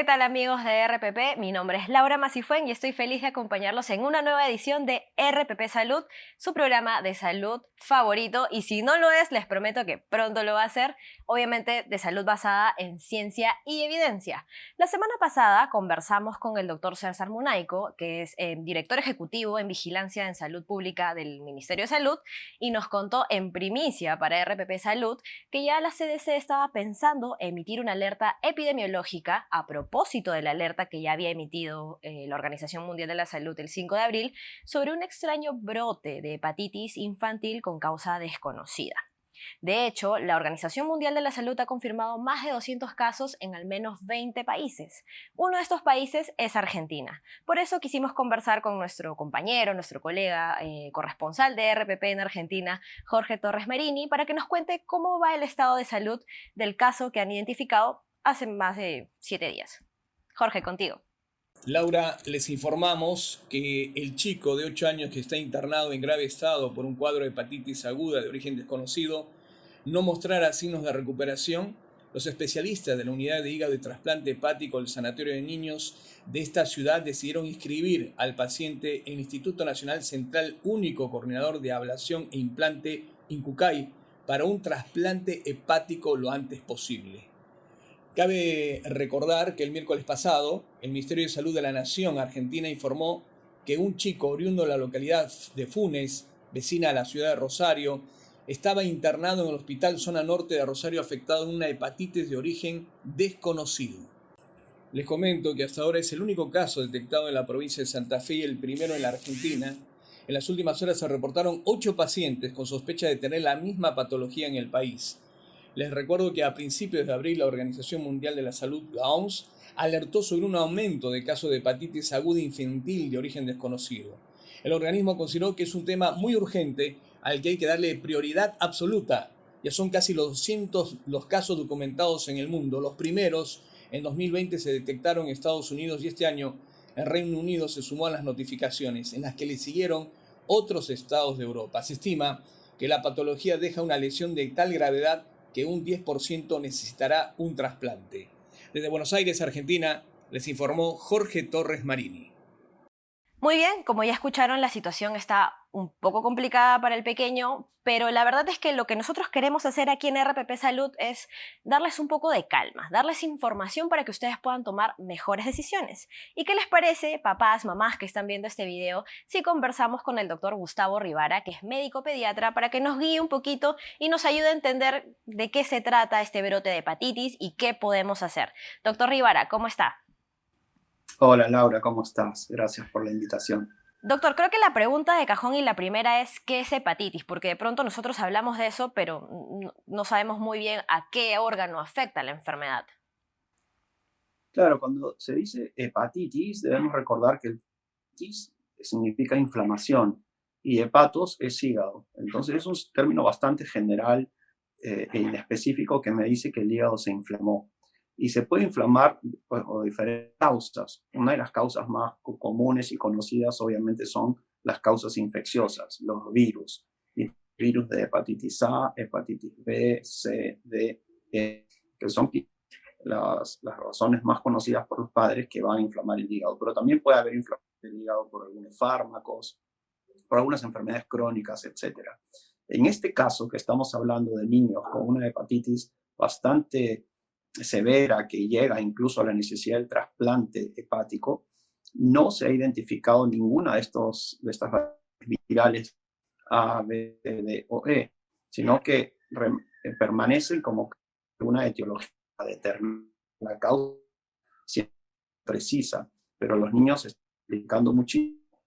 ¿Qué tal amigos de RPP? Mi nombre es Laura Masifuen y estoy feliz de acompañarlos en una nueva edición de RPP Salud, su programa de salud favorito, y si no lo es, les prometo que pronto lo va a ser, obviamente de salud basada en ciencia y evidencia. La semana pasada conversamos con el doctor César Munaico, que es director ejecutivo en Vigilancia en Salud Pública del Ministerio de Salud, y nos contó en primicia para RPP Salud que ya la CDC estaba pensando emitir una alerta epidemiológica a propósito de la alerta que ya había emitido la Organización Mundial de la Salud el 5 de abril sobre un extraño brote de hepatitis infantil con causa desconocida. De hecho, la Organización Mundial de la Salud ha confirmado más de 200 casos en al menos 20 países. Uno de estos países es Argentina. Por eso quisimos conversar con nuestro compañero, nuestro colega corresponsal de RPP en Argentina, Jorge Torres Marini, para que nos cuente cómo va el estado de salud del caso que han identificado hace más de 7 días. Jorge, contigo. Laura, les informamos que el chico de 8 años que está internado en grave estado por un cuadro de hepatitis aguda de origen desconocido no mostrara signos de recuperación. Los especialistas de la unidad de hígado y trasplante hepático del Sanatorio de Niños de esta ciudad decidieron inscribir al paciente en el Instituto Nacional Central Único Coordinador de Ablación e Implante INCUCAI para un trasplante hepático lo antes posible. Cabe recordar que el miércoles pasado, el Ministerio de Salud de la Nación Argentina informó que un chico oriundo de la localidad de Funes, vecina a la ciudad de Rosario, estaba internado en el Hospital Zona Norte de Rosario afectado en una hepatitis de origen desconocido. Les comento que hasta ahora es el único caso detectado en la provincia de Santa Fe y el primero en la Argentina. En las últimas horas se reportaron 8 pacientes con sospecha de tener la misma patología en el país. Les recuerdo que a principios de abril la Organización Mundial de la Salud, la OMS, alertó sobre un aumento de casos de hepatitis aguda infantil de origen desconocido. El organismo consideró que es un tema muy urgente al que hay que darle prioridad absoluta. Ya son casi los 200 los casos documentados en el mundo. Los primeros en 2020 se detectaron en Estados Unidos y este año el Reino Unido se sumó a las notificaciones, en las que le siguieron otros estados de Europa. Se estima que la patología deja una lesión de tal gravedad que un 10% necesitará un trasplante. Desde Buenos Aires, Argentina, les informó Jorge Torres Marini. Muy bien, como ya escucharon, la situación está un poco complicada para el pequeño, pero la verdad es que lo que nosotros queremos hacer aquí en RPP Salud es darles un poco de calma, darles información para que ustedes puedan tomar mejores decisiones. ¿Y qué les parece, papás, mamás que están viendo este video, si conversamos con el doctor Gustavo Rivara, que es médico pediatra, para que nos guíe un poquito y nos ayude a entender de qué se trata este brote de hepatitis y qué podemos hacer? Doctor Rivara, ¿cómo está? Hola Laura, ¿cómo estás? Gracias por la invitación. Doctor, creo que la pregunta de cajón y la primera es ¿qué es hepatitis? Porque de pronto nosotros hablamos de eso, pero no sabemos muy bien a qué órgano afecta la enfermedad. Claro, cuando se dice hepatitis, debemos recordar que el hepatitis significa inflamación y hepatos es hígado. Entonces es un término bastante general e inespecífico que me dice que el hígado se inflamó. Y se puede inflamar por diferentes causas. Una de las causas más comunes y conocidas obviamente son las causas infecciosas, los virus. Y virus de hepatitis A, hepatitis B, C, D, E, que son las razones más conocidas por los padres que van a inflamar el hígado. Pero también puede haber inflamación del hígado por algunos fármacos, por algunas enfermedades crónicas, etcétera. En este caso, que estamos hablando de niños con una hepatitis bastante severa que llega incluso a la necesidad del trasplante hepático, no se ha identificado ninguna de estas virales A, B, C, D o E, sino que permanecen como una etiología determinada. La causa siempre precisa, pero los niños se están complicando muchísimo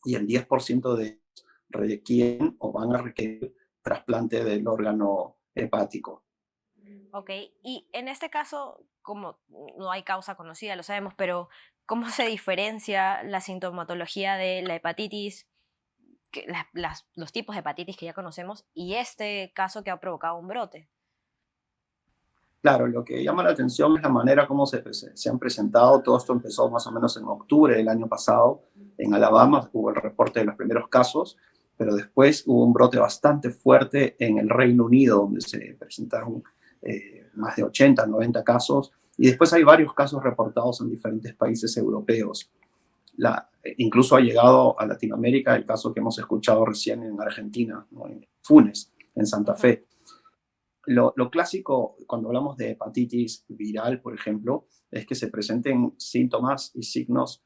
y el 10% de ellos requieren o van a requerir trasplante del órgano hepático. Ok, y en este caso, como no hay causa conocida, lo sabemos, pero ¿cómo se diferencia la sintomatología de la hepatitis, los tipos de hepatitis que ya conocemos, y este caso que ha provocado un brote? Claro, lo que llama la atención es la manera como se han presentado. Todo esto empezó más o menos en octubre del año pasado. En Alabama hubo el reporte de los primeros casos, pero después hubo un brote bastante fuerte en el Reino Unido, donde se presentaron más de 80, 90 casos, Y después hay varios casos reportados en diferentes países europeos. Incluso ha llegado a Latinoamérica el caso que hemos escuchado recién en Argentina, ¿no? En Funes, en Santa Fe. Lo clásico cuando hablamos de hepatitis viral, por ejemplo, es que se presenten síntomas y signos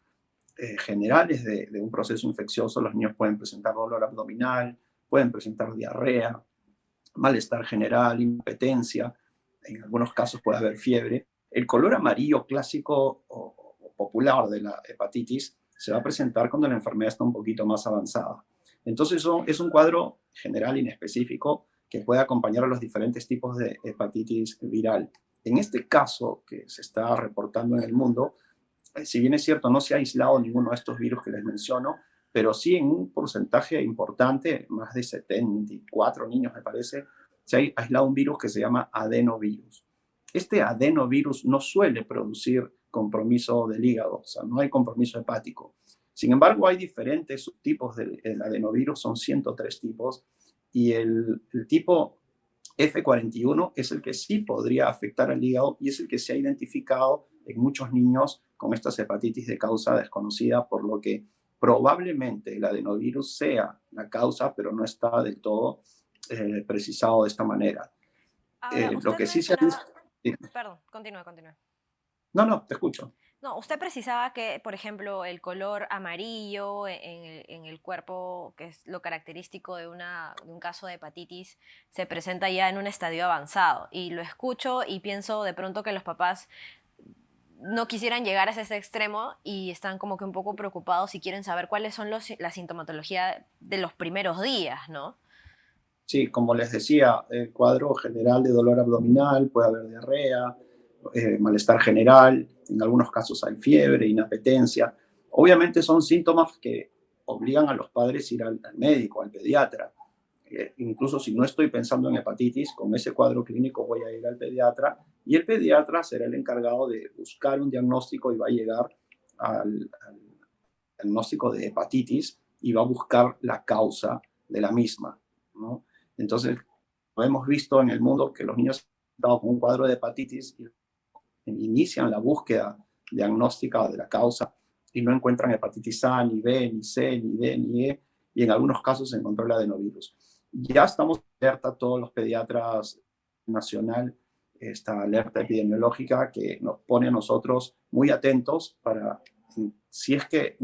generales de un proceso infeccioso. Los niños pueden presentar dolor abdominal, pueden presentar diarrea, malestar general, impotencia, en algunos casos puede haber fiebre. El color amarillo clásico o popular de la hepatitis se va a presentar cuando la enfermedad está un poquito más avanzada. Entonces es un cuadro general inespecífico que puede acompañar a los diferentes tipos de hepatitis viral. En este caso que se está reportando en el mundo, si bien es cierto, no se ha aislado ninguno de estos virus que les menciono, pero sí en un porcentaje importante, más de 74 niños me parece, se ha aislado un virus que se llama adenovirus. Este adenovirus no suele producir compromiso del hígado, o sea, no hay compromiso hepático. Sin embargo, hay diferentes subtipos del adenovirus, son 103 tipos, y el tipo F41 es el que sí podría afectar al hígado y es el que se ha identificado en muchos niños con estas hepatitis de causa desconocida, por lo que probablemente el adenovirus sea la causa, pero no está del todo precisado de esta manera. Ahora, Lo usted que sí se ha visto... mencionaba... Perdón, continúe. No, no, te escucho. No, usted precisaba que, por ejemplo, el color amarillo en el cuerpo, que es lo característico de un caso de hepatitis, se presenta ya en un estadio avanzado. Y lo escucho y pienso de pronto que los papás no quisieran llegar a ese extremo y están como que un poco preocupados y quieren saber cuáles son la sintomatología de los primeros días, ¿no? Sí, como les decía, el cuadro general de dolor abdominal, puede haber diarrea, malestar general, en algunos casos hay fiebre, inapetencia. Obviamente son síntomas que obligan a los padres a ir al médico, al pediatra. Incluso si no estoy pensando en hepatitis, con ese cuadro clínico voy a ir al pediatra y el pediatra será el encargado de buscar un diagnóstico y va a llegar al diagnóstico de hepatitis y va a buscar la causa de la misma, ¿no? Entonces, hemos visto en el mundo que los niños con un cuadro de hepatitis inician la búsqueda diagnóstica de la causa y no encuentran hepatitis A, ni B, ni C, ni D, ni E, y en algunos casos se encontró el adenovirus. Ya estamos alerta todos los pediatras nacional, esta alerta epidemiológica que nos pone a nosotros muy atentos para, si es que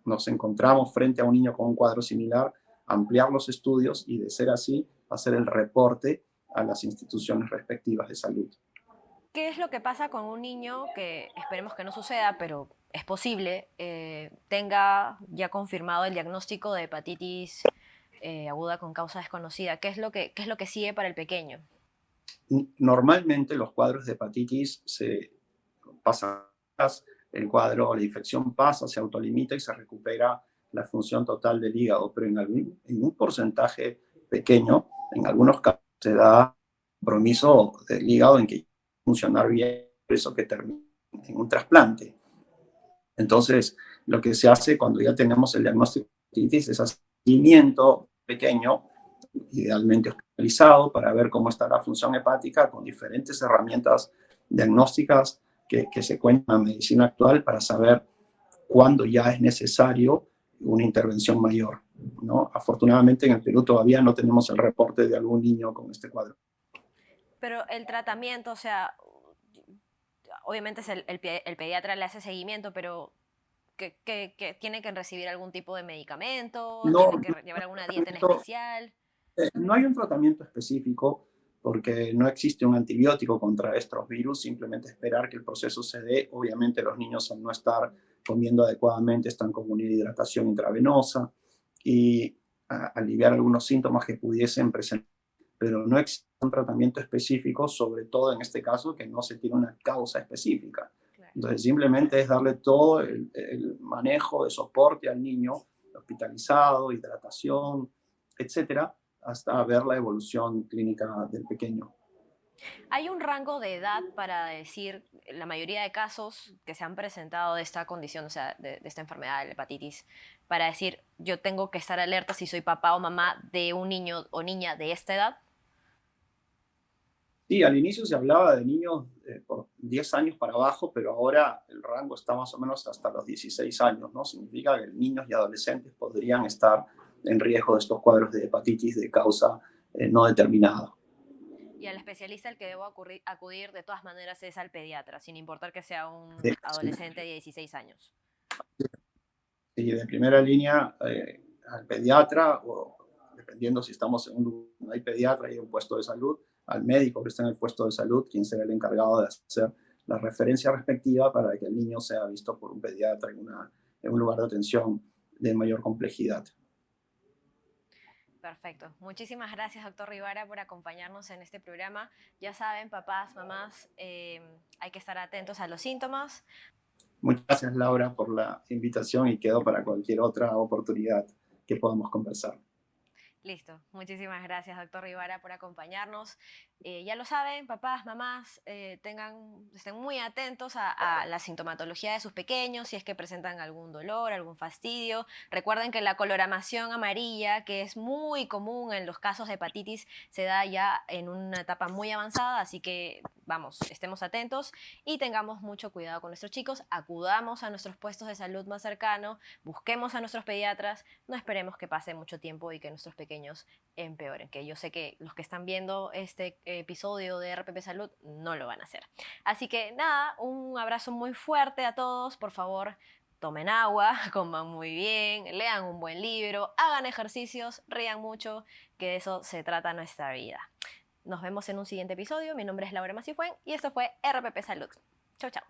nos encontramos frente a un niño con un cuadro similar, ampliar los estudios y, de ser así, hacer el reporte a las instituciones respectivas de salud. ¿Qué es lo que pasa con un niño que esperemos que no suceda, pero es posible, tenga ya confirmado el diagnóstico de hepatitis aguda con causa desconocida? ¿Qué es lo que sigue para el pequeño? Normalmente los cuadros de hepatitis se pasan, el cuadro, la infección pasa, se autolimita y se recupera la función total del hígado, pero en un porcentaje pequeño, en algunos casos se da compromiso del hígado en que funcionar bien, por eso que termina en un trasplante. Entonces, lo que se hace cuando ya tenemos el diagnóstico de hepatitis es hacer seguimiento pequeño, idealmente hospitalizado, para ver cómo está la función hepática con diferentes herramientas diagnósticas que se cuentan en la medicina actual para saber cuándo ya es necesario una intervención mayor, ¿no? Afortunadamente en el Perú todavía no tenemos el reporte de algún niño con este cuadro. Pero el tratamiento, o sea, obviamente es el pediatra le hace seguimiento, pero que tiene que recibir algún tipo de medicamento, No, tiene que llevar alguna dieta en especial. no hay un tratamiento específico porque no existe un antibiótico contra estos virus, simplemente esperar que el proceso se dé. Obviamente los niños, al no estar comiendo adecuadamente, están con una hidratación intravenosa y aliviar algunos síntomas que pudiesen presentar, pero no existe un tratamiento específico, sobre todo en este caso que no se tiene una causa específica. Claro. Entonces simplemente es darle todo el manejo de soporte al niño, hospitalizado, hidratación, etcétera, hasta ver la evolución clínica del pequeño. ¿Hay un rango de edad para decir la mayoría de casos que se han presentado de esta condición, o sea, de esta enfermedad, de la hepatitis, para decir yo tengo que estar alerta si soy papá o mamá de un niño o niña de esta edad? Sí, al inicio se hablaba de niños por 10 años para abajo, pero ahora el rango está más o menos hasta los 16 años, ¿no? Significa que niños y adolescentes podrían estar en riesgo de estos cuadros de hepatitis de causa no determinada. Y al especialista al que debo acudir de todas maneras es al pediatra, sin importar que sea un Sí, adolescente de 16 años. sí, de primera línea al pediatra, o dependiendo si estamos en un lugar donde hay pediatra y un puesto de salud, al médico que está en el puesto de salud, quien será el encargado de hacer la referencia respectiva para que el niño sea visto por un pediatra en un lugar de atención de mayor complejidad. Perfecto. Muchísimas gracias, doctor Rivara, por acompañarnos en este programa. Ya saben, papás, mamás, hay que estar atentos a los síntomas. Muchas gracias, Laura, por la invitación y quedo para cualquier otra oportunidad que podamos conversar. Listo. Muchísimas gracias, doctor Rivara, por acompañarnos. Ya lo saben, papás, mamás, estén muy atentos a la sintomatología de sus pequeños, si es que presentan algún dolor, algún fastidio. Recuerden que la coloramación amarilla, que es muy común en los casos de hepatitis, se da ya en una etapa muy avanzada, así que vamos, estemos atentos y tengamos mucho cuidado con nuestros chicos, acudamos a nuestros puestos de salud más cercanos, busquemos a nuestros pediatras, no esperemos que pase mucho tiempo y que nuestros pequeños empeoren, que yo sé que los que están viendo este episodio de RPP Salud no lo van a hacer. Así que nada, un abrazo muy fuerte a todos, por favor, tomen agua, coman muy bien, lean un buen libro, hagan ejercicios, rían mucho, que de eso se trata nuestra vida. Nos vemos en un siguiente episodio. Mi nombre es Laura Macifuen y esto fue RPP Salud. Chau, chau.